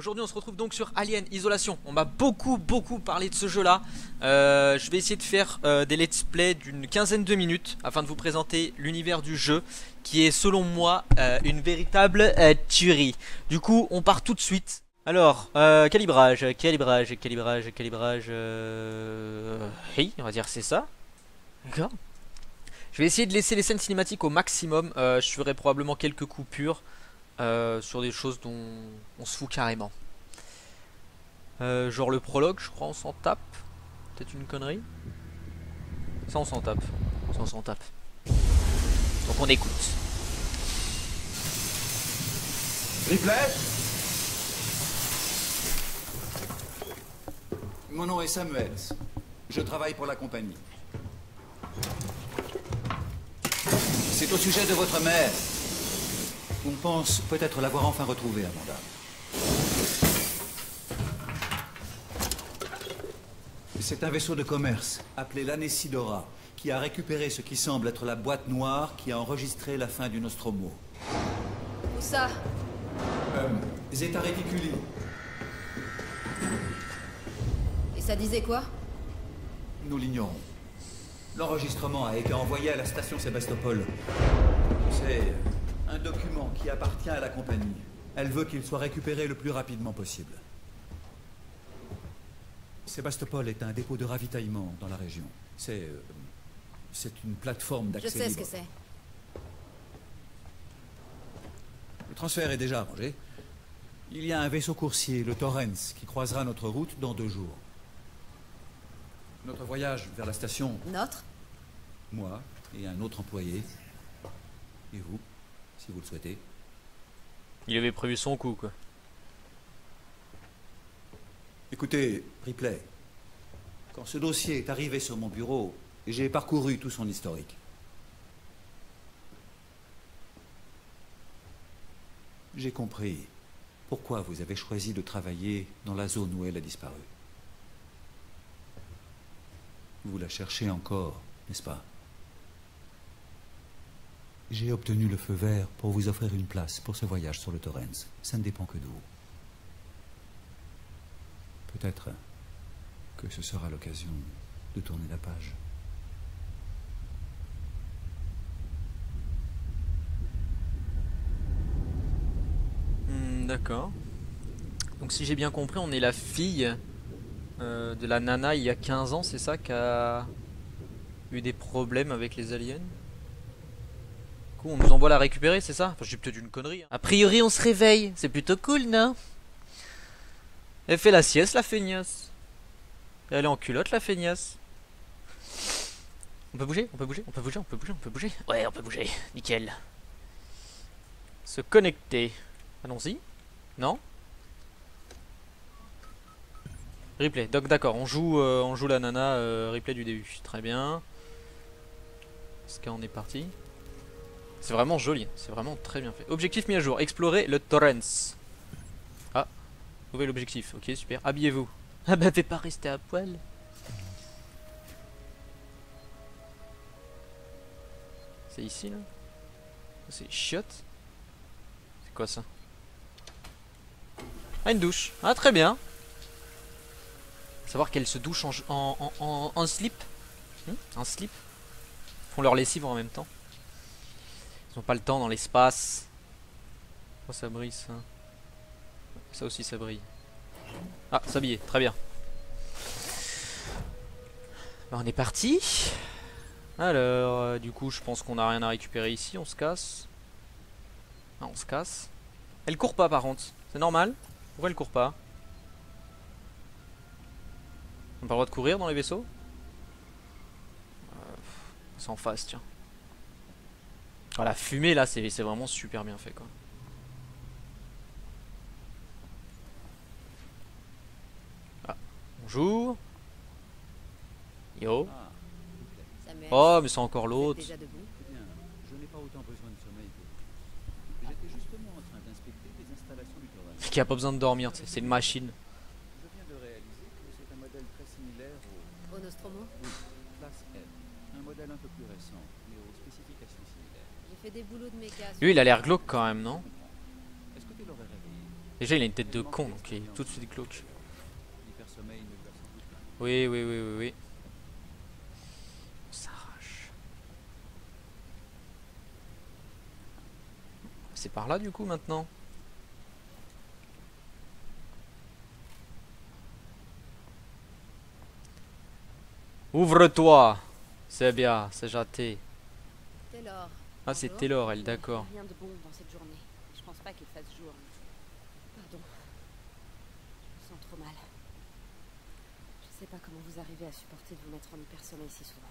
Aujourd'hui on se retrouve donc sur Alien Isolation. On m'a beaucoup parlé de ce jeu là. Je vais essayer de faire des let's play d'une quinzaine de minutes afin de vous présenter l'univers du jeu qui est selon moi une véritable tuerie. Du coup on part tout de suite. Alors calibrage. Hey, on va dire c'est ça. D'accord. Je vais essayer de laisser les scènes cinématiques au maximum. Je ferai probablement quelques coupures sur des choses dont on se fout carrément. Genre le prologue, je crois, on s'en tape. Peut-être une connerie. Ça, on s'en tape. Ça, on s'en tape. Donc on écoute. Ripley. Mon nom est Samuels. Je travaille pour la compagnie. C'est au sujet de votre mère. On pense peut-être l'avoir enfin retrouvée, Amanda. C'est un vaisseau de commerce, appelé l'Anesidora, qui a récupéré ce qui semble être la boîte noire qui a enregistré la fin du Nostromo. Où ça? Zeta Reticuli. Et ça disait quoi? Nous l'ignorons. L'enregistrement a été envoyé à la station Sébastopol. C'est un document qui appartient à la compagnie. Elle veut qu'il soit récupéré le plus rapidement possible. Sébastopol est un dépôt de ravitaillement dans la région. C'est une plateforme d'accès Je sais libre. ce que c'est. Le transfert est déjà arrangé. Il y a un vaisseau coursier, le Torrens, qui croisera notre route dans 2 jours. Notre voyage vers la station, Notre? moi et un autre employé, et vous, si vous le souhaitez. Il avait prévu son coup quoi. Écoutez, Ripley, quand ce dossier est arrivé sur mon bureau, j'ai parcouru tout son historique. J'ai compris pourquoi vous avez choisi de travailler dans la zone où elle a disparu. Vous la cherchez encore, n'est-ce pas? J'ai obtenu le feu vert pour vous offrir une place pour ce voyage sur le Torrens. Ça ne dépend que de vous. Peut-être que ce sera l'occasion de tourner la page. D'accord. Donc si j'ai bien compris, on est la fille de la nana il y a 15 ans, c'est ça, qui a eu des problèmes avec les aliens. Du coup, on nous envoie la récupérer, c'est ça? Enfin, j'ai peut-être une connerie. Hein. A priori, on se réveille. C'est plutôt cool, non? Elle fait la sieste, la feignasse. Elle est en culotte, la feignasse. On peut bouger, on peut bouger, on peut bouger, on peut bouger, on peut bouger. Ouais, on peut bouger. Nickel. Se connecter. Allons-y. Non? Replay. Donc d'accord, on joue la nana replay du début. Très bien. Est-ce qu'on est parti? C'est vraiment joli, c'est vraiment très bien fait. Objectif mis à jour, explorer le Torrens. Ah, nouvel objectif, ok super. Habillez-vous. Ah bah fais pas rester à poil. C'est ici là? C'est chiottes? C'est quoi ça? Ah une douche, ah très bien. Savoir qu'elles se douchent en slip. En slip. Font leur lessive en même temps. Ils n'ont pas le temps dans l'espace. Oh ça brille ça. Ça aussi ça brille. Ah s'habiller, très bien. Ben, on est parti. Alors du coup je pense qu'on n'a rien à récupérer ici. On se casse. Ah on se casse. Elle court pas par contre. C'est normal. Pourquoi elle court pas? On n'a pas le droit de courir dans les vaisseaux? C'est en face tiens. Ah, la fumée là c'est vraiment super bien fait quoi. Ah, bonjour. Yo. Samuel, Oh mais c'est encore vous êtes l'autre. déjà debout? Bien, je n'ai pas autant besoin de sommeil que vous. J'étais justement en train d'inspecter les installations du Torrens. Qui a pas besoin de dormir, c'est une machine. Je viens de réaliser que c'est un modèle très similaire au Au Nostromo? Classe M. Un modèle un peu plus récent, mais aux spécifications similaires. J'ai fait des boulots de méca. Lui il a l'air glauque quand même non? Est-ce que tu l'aurais réveillé? Déjà, il a une tête de con, donc il est tout de suite glauque. L'hypersommeil ne lui a sans doute pas. Oui. On s'arrache. C'est par là du coup maintenant. Ouvre-toi. C'est bien, c'est jeté. Taylor. Ah, c'est Bonjour. Taylor, elle, d'accord. Rien de bon dans cette journée. Je pense pas qu'il fasse jour. Pardon. Je me sens trop mal. Je sais pas comment vous arrivez à supporter de vous mettre en hypersommeil si souvent.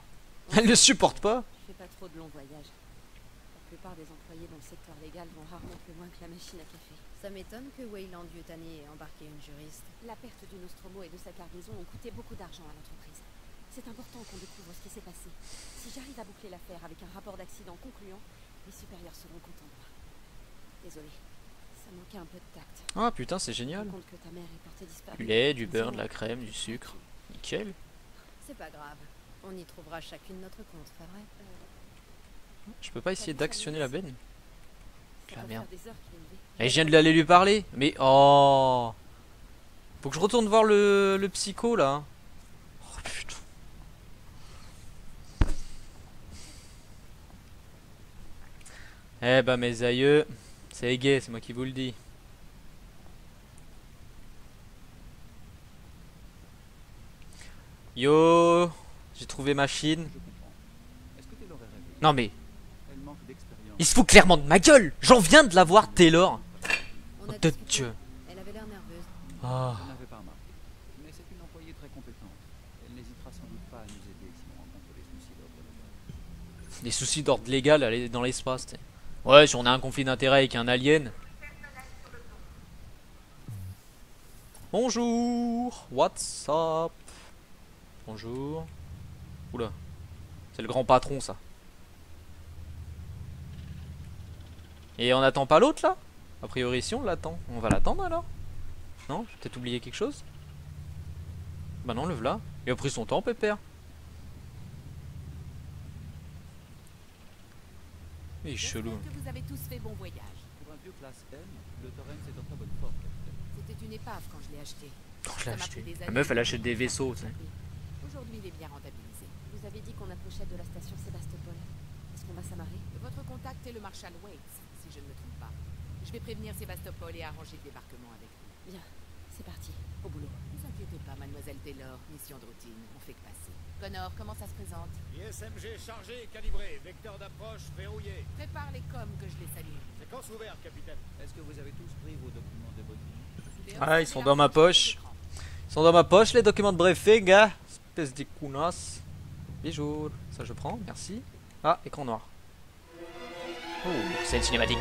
Elle le supporte pas. Je fais pas trop de longs voyages. La plupart des employés dans le secteur légal vont rarement plus loin que la machine à café. Ça m'étonne que Weyland Yutani ait embarqué une juriste. La perte du Nostromo et de sa cargaison ont coûté beaucoup d'argent à l'entreprise. C'est important qu'on découvre ce qui s'est passé. Si j'arrive à boucler l'affaire avec un rapport d'accident concluant, les supérieurs seront contents de moi. Désolé, ça manquait un peu de tact. Ah putain, c'est Je me génial. rends compte que ta mère est portée disparue. Du lait, du beurre, de la crème, du sucre. Nickel. C'est pas grave. On y trouvera chacune notre compte, pas vrai? Je peux pas essayer d'actionner la benne? Ça La doit merde. faire des heures qu'il est levé. Et je viens de l'aller lui parler. Mais oh. Faut que je retourne voir le psycho là. Oh putain. Eh bah mes aïeux, c'est gay, c'est moi qui vous le dis. Yo, j'ai trouvé ma chine. Je comprends. Est-ce que Taylor est réveillée? Non mais, Elle manque d'expérience. il se fout clairement de ma gueule. J'en viens de la voir Taylor. On Oh a de discuté. Dieu. Elle avait l'air nerveuse. Ah. Je n'avais pas remarqué. Mais c'est une employée très compétente. Elle n'hésitera sans doute pas à nous aider si on rencontre des soucis d'ordre légal. Des soucis d'ordre légal aller dans l'espace. T'sais. Ouais, si on a un conflit d'intérêt avec un alien. Bonjour, what's up? Bonjour. Oula, c'est le grand patron ça. Et on attend pas l'autre là? A priori si on l'attend. On va l'attendre alors? Non? J'ai peut-être oublié quelque chose? Bah non, le v'là. Il a pris son temps, pépère. Il est chelou. J'espère que vous avez tous fait bon voyage. Pour un vieux classe M, le Torrens est en très bonne forme, capitaine. C'était une épave quand je l'ai acheté. Oh, je l'ai Ça m'a acheté. pris des La années meuf, elle de achète des vaisseaux, tu sais. Aujourd'hui, il est bien rentabilisé. Vous avez dit qu'on approchait de la station Sébastopol. Est-ce qu'on va s'amarrer? Votre contact est le Marshal Waits, si je ne me trompe pas. Je vais prévenir Sébastopol et arranger le débarquement avec vous. Bien, c'est parti. Au boulot. Ne vous inquiétez pas, mademoiselle Taylor. Mission de routine, on fait que passer. Connor, comment ça se présente? ISMG chargé et calibré, vecteur d'approche verrouillé. Prépare les coms que je les salue. Séquence ouverte, capitaine. Est-ce que vous avez tous pris vos documents de briefing? Ah, ils sont dans ma poche. Ils sont dans ma poche les documents de briefing, gars. Espèce de counasse. Bijou. Ça je prends, merci. Ah, écran noir. Oh, c'est une cinématique.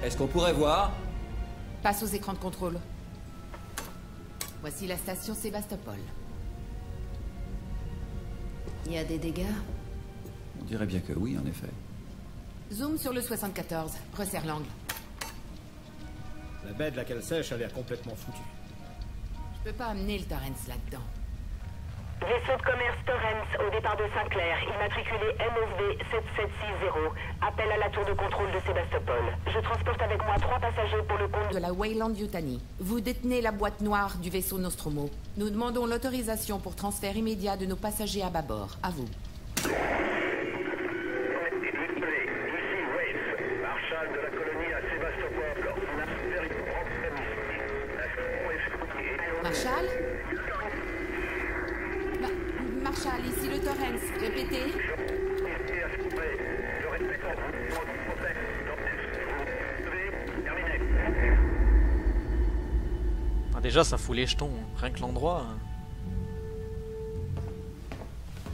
Est-ce qu'on pourrait voir? Passe aux écrans de contrôle. Voici la station Sébastopol. Il y a des dégâts? On dirait bien que oui, en effet. Zoom sur le 74. Resserre l'angle. La baie de laquelle sèche a l'air complètement foutue. Je peux pas amener le Torrens là-dedans. Vaisseau de commerce Torrens au départ de Saint-Clair, immatriculé NSV 7760. Appel à la tour de contrôle de Sébastopol. Je transporte avec moi 3 passagers pour le compte De la Weyland Yutani. Vous détenez la boîte noire du vaisseau Nostromo. Nous demandons l'autorisation pour transfert immédiat de nos passagers à bâbord. À vous. Ici Waits, marshal de la colonie à Sébastopol. On a fait une problème ici. Marshal Marshal, ici le Torrens. Répétez. Ah, déjà, ça fout les jetons. Rien que l'endroit.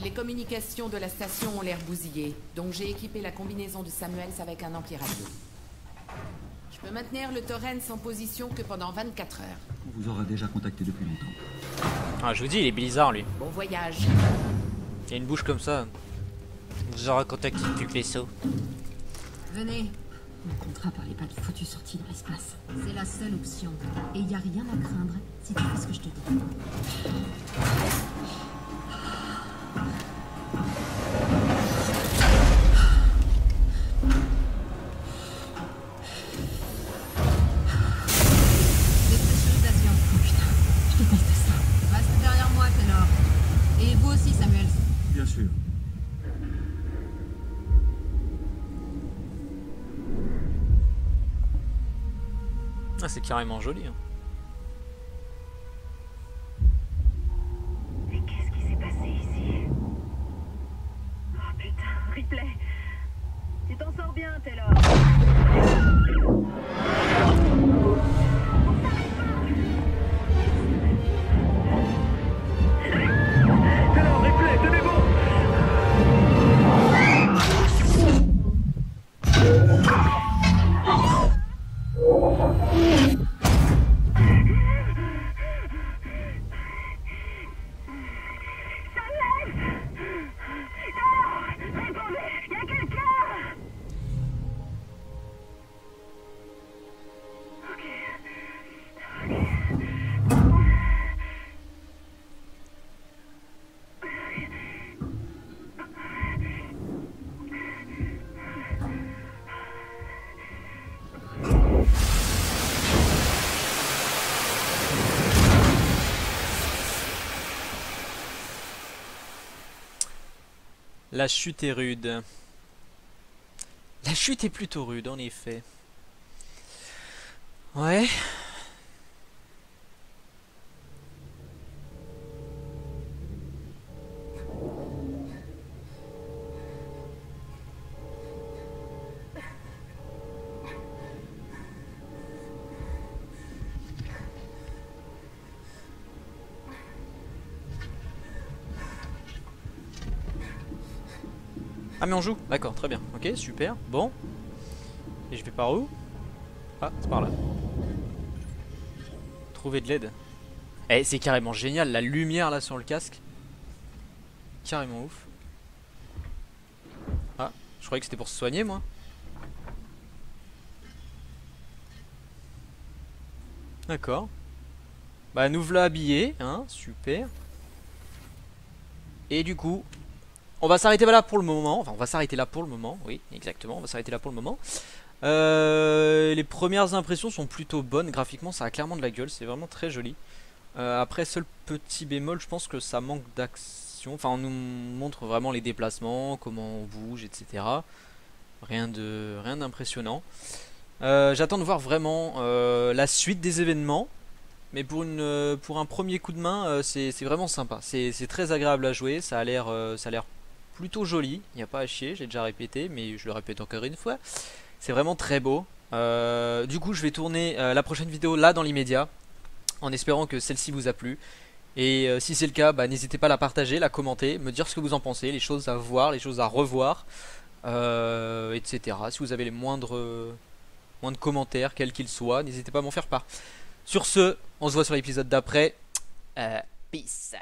Les communications de la station ont l'air bousillées, donc j'ai équipé la combinaison de Samuels avec un ampli radio. Je peux maintenir le Torrens en position que pendant 24 heures. On vous aura déjà contacté depuis longtemps. Ah, je vous dis, il est bizarre lui. Bon voyage. Il a une bouche comme ça. Vous aurez contacté depuis le vaisseau. Venez. Mon contrat parlait pas de foutue sortie dans l'espace. C'est la seule option. Et y a rien à craindre si tu fais ce que je te dis. sûr. Ah, c'est carrément joli. Hein. Mais qu'est-ce qui s'est passé ici? Oh putain, Ripley. Tu t'en sors bien, Taylor. Alors, Ripley, tenez bon. La chute est rude. La chute est plutôt rude, en effet. Ouais. Ah mais on joue, d'accord, très bien, ok, super, bon. Et je vais par où? Ah, c'est par là. Trouver de l'aide. Eh, c'est carrément génial, la lumière là sur le casque. Carrément ouf. Ah, je croyais que c'était pour se soigner moi. D'accord. Bah nous voilà habillés, hein, super. Et du coup... on va s'arrêter là pour le moment. Enfin, on va s'arrêter là pour le moment. Oui, exactement. On va s'arrêter là pour le moment. Les premières impressions sont plutôt bonnes. Graphiquement, ça a clairement de la gueule. C'est vraiment très joli. Après, seul petit bémol, je pense que ça manque d'action. Enfin, on nous montre vraiment les déplacements, comment on bouge, etc. Rien d'impressionnant. J'attends de voir vraiment la suite des événements. Mais pour un premier coup de main, c'est vraiment sympa. C'est très agréable à jouer. Ça a l'air plutôt joli, il n'y a pas à chier, j'ai déjà répété, mais je le répète encore une fois. C'est vraiment très beau. Du coup, je vais tourner la prochaine vidéo là dans l'immédiat, en espérant que celle-ci vous a plu. Et si c'est le cas, bah, n'hésitez pas à la partager, la commenter, me dire ce que vous en pensez, les choses à voir, les choses à revoir, etc. Si vous avez les moindres commentaires, quels qu'ils soient, n'hésitez pas à m'en faire part. Sur ce, on se voit sur l'épisode d'après. Peace.